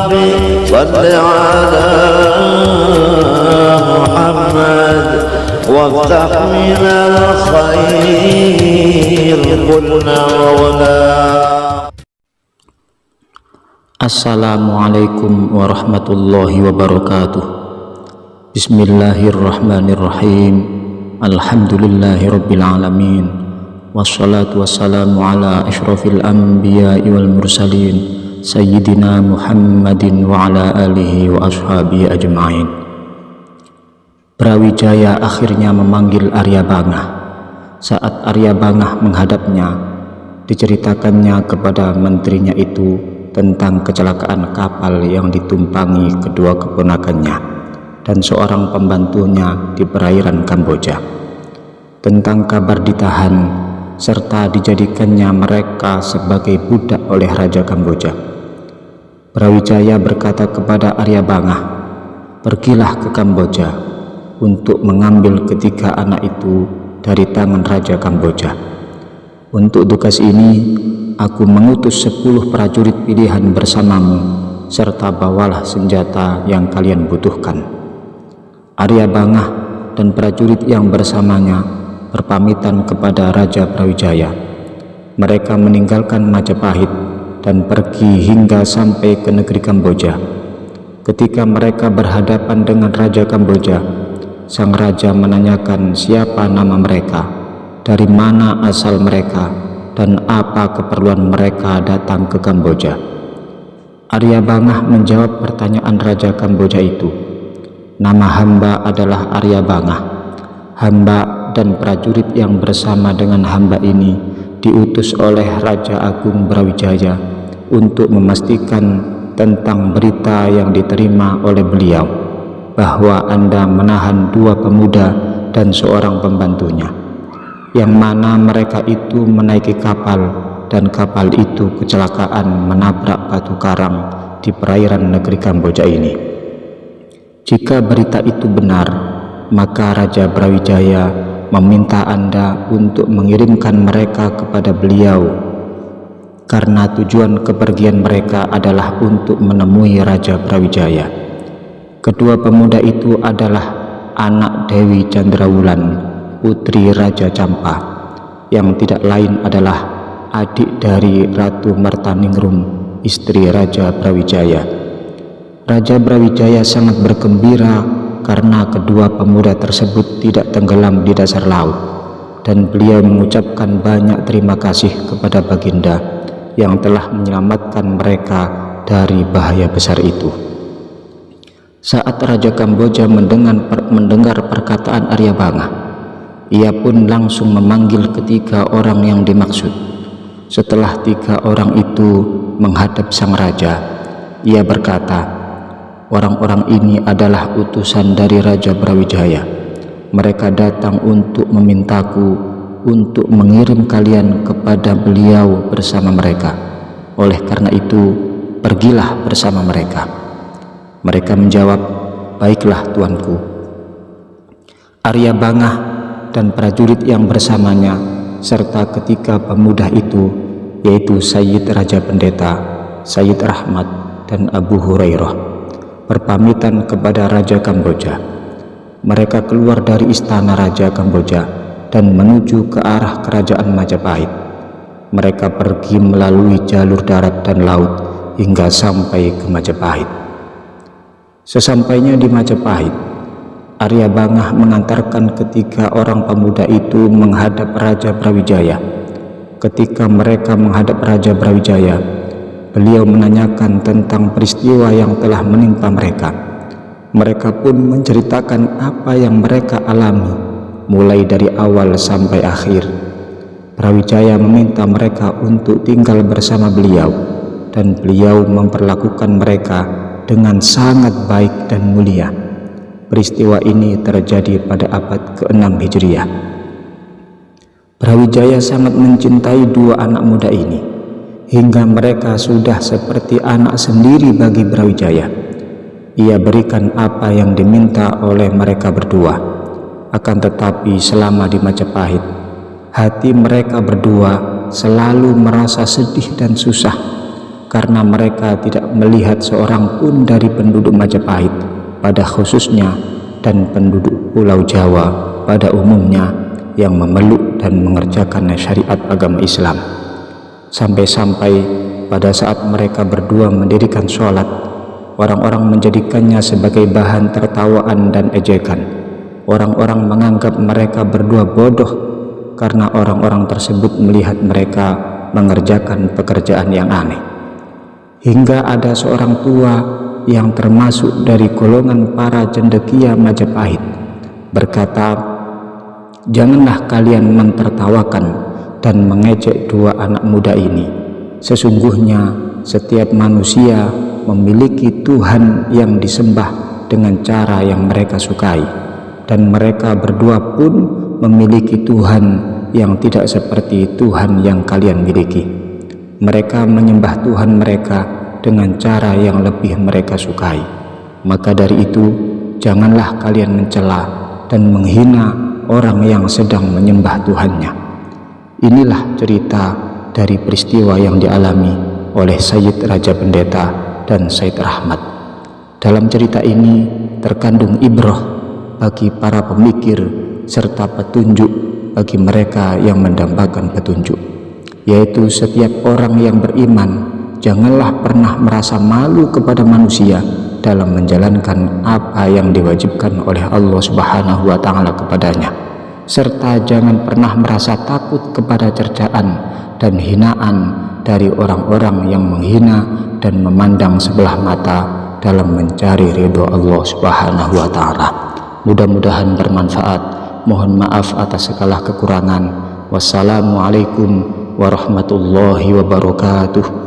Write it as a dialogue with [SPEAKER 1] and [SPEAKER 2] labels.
[SPEAKER 1] ربي صل على محمد وافتح من الخير كنا ولا.
[SPEAKER 2] Assalamualaikum warahmatullahi wabarakatuh. Bismillahirrahmanirrahim. Alhamdulillahi rabbil alamin. Wassalatu wassalamu ala asyrafil anbiya'i wal mursalin Sayyidina Muhammadin wa ala alihi wa ashabihi ajma'in. Brawijaya akhirnya memanggil Arya Bangah. Saat Arya Bangah menghadapnya, diceritakannya kepada menterinya itu tentang kecelakaan kapal yang ditumpangi kedua keponakannya dan seorang pembantunya di perairan Kamboja, tentang kabar ditahan serta dijadikannya mereka sebagai budak oleh Raja Kamboja. Brawijaya berkata kepada Arya Bangah, "Pergilah ke Kamboja untuk mengambil ketiga anak itu dari tangan Raja Kamboja. Untuk tugas ini aku mengutus 10 prajurit pilihan bersamamu, serta bawalah senjata yang kalian butuhkan." Arya Bangah dan prajurit yang bersamanya berpamitan kepada Raja Brawijaya. Mereka meninggalkan Majapahit dan pergi hingga sampai ke negeri Kamboja. Ketika mereka berhadapan dengan Raja Kamboja, sang raja menanyakan siapa nama mereka, dari mana asal mereka, dan apa keperluan mereka datang ke Kamboja. Arya Bangah menjawab pertanyaan Raja Kamboja itu. "Nama hamba adalah Arya Bangah. Hamba dan prajurit yang bersama dengan hamba ini diutus oleh Raja Agung Brawijaya untuk memastikan tentang berita yang diterima oleh beliau, bahwa Anda menahan 2 pemuda dan seorang pembantunya, yang mana mereka itu menaiki kapal dan kapal itu kecelakaan menabrak batu karang di perairan negeri Kamboja ini. Jika berita itu benar, maka Raja Brawijaya meminta Anda untuk mengirimkan mereka kepada beliau, karena tujuan kepergian mereka adalah untuk menemui Raja Brawijaya." Kedua pemuda itu adalah anak Dewi Candrawulan, putri Raja Campa, yang tidak lain adalah adik dari Ratu Martaningrum, istri Raja Brawijaya. Raja Brawijaya sangat bergembira karena kedua pemuda tersebut tidak tenggelam di dasar laut, dan beliau mengucapkan banyak terima kasih kepada Baginda yang telah menyelamatkan mereka dari bahaya besar itu. Saat Raja Kamboja mendengar perkataan Arya Bangah, ia pun langsung memanggil ketiga orang yang dimaksud. Setelah 3 orang itu menghadap sang raja, ia berkata, "Orang-orang ini adalah utusan dari Raja Brawijaya. Mereka datang untuk memintaku untuk mengirim kalian kepada beliau bersama mereka. Oleh karena itu, pergilah bersama mereka." Mereka menjawab, "Baiklah tuanku." Arya Bangah dan prajurit yang bersamanya serta ketiga pemuda itu, yaitu Sayyid Raja Pendeta, Sayyid Rahmat, dan Abu Hurairah, berpamitan kepada Raja Kamboja. Mereka keluar dari istana Raja Kamboja dan menuju ke arah kerajaan Majapahit. Mereka pergi melalui jalur darat dan laut hingga sampai ke Majapahit. Sesampainya di Majapahit, Arya Bangah mengantarkan ketiga orang pemuda itu menghadap Raja Brawijaya. Ketika mereka menghadap Raja Brawijaya, beliau menanyakan tentang peristiwa yang telah menimpa mereka. Mereka pun menceritakan apa yang mereka alami, mulai dari awal sampai akhir. Brawijaya meminta mereka untuk tinggal bersama beliau, dan beliau memperlakukan mereka dengan sangat baik dan mulia. Peristiwa ini terjadi pada abad ke-6 Hijriah. Brawijaya sangat mencintai 2 anak muda ini, hingga mereka sudah seperti anak sendiri bagi Brawijaya. Ia berikan apa yang diminta oleh mereka berdua. Akan tetapi selama di Majapahit, hati mereka berdua selalu merasa sedih dan susah karena mereka tidak melihat seorang pun dari penduduk Majapahit pada khususnya dan penduduk Pulau Jawa pada umumnya yang memeluk dan mengerjakan syariat agama Islam. Sampai-sampai pada saat mereka berdua mendirikan sholat, orang-orang menjadikannya sebagai bahan tertawaan dan ejekan. Orang-orang menganggap mereka berdua bodoh karena orang-orang tersebut melihat mereka mengerjakan pekerjaan yang aneh. Hingga ada seorang tua yang termasuk dari golongan para cendekia Majapahit berkata, "Janganlah kalian mentertawakan dan mengejek dua anak muda ini. Sesungguhnya setiap manusia memiliki Tuhan yang disembah dengan cara yang mereka sukai, dan mereka berdua pun memiliki Tuhan yang tidak seperti Tuhan yang kalian miliki. Mereka menyembah Tuhan mereka dengan cara yang lebih mereka sukai. Maka dari itu, janganlah kalian mencela dan menghina orang yang sedang menyembah Tuhannya." Inilah cerita dari peristiwa yang dialami oleh Sayyid Raja Pendeta dan Said Rahmat. Dalam cerita ini terkandung ibrah bagi para pemikir serta petunjuk bagi mereka yang mendambakan petunjuk, yaitu setiap orang yang beriman janganlah pernah merasa malu kepada manusia dalam menjalankan apa yang diwajibkan oleh Allah Subhanahu wa Ta'ala kepadanya, serta jangan pernah merasa takut kepada cercaan dan hinaan dari orang-orang yang menghina dan memandang sebelah mata dalam mencari ridho Allah Subhanahu wa Ta'ala. Mudah-mudahan bermanfaat. Mohon maaf atas segala kekurangan. Wassalamualaikum warahmatullahi wabarakatuh.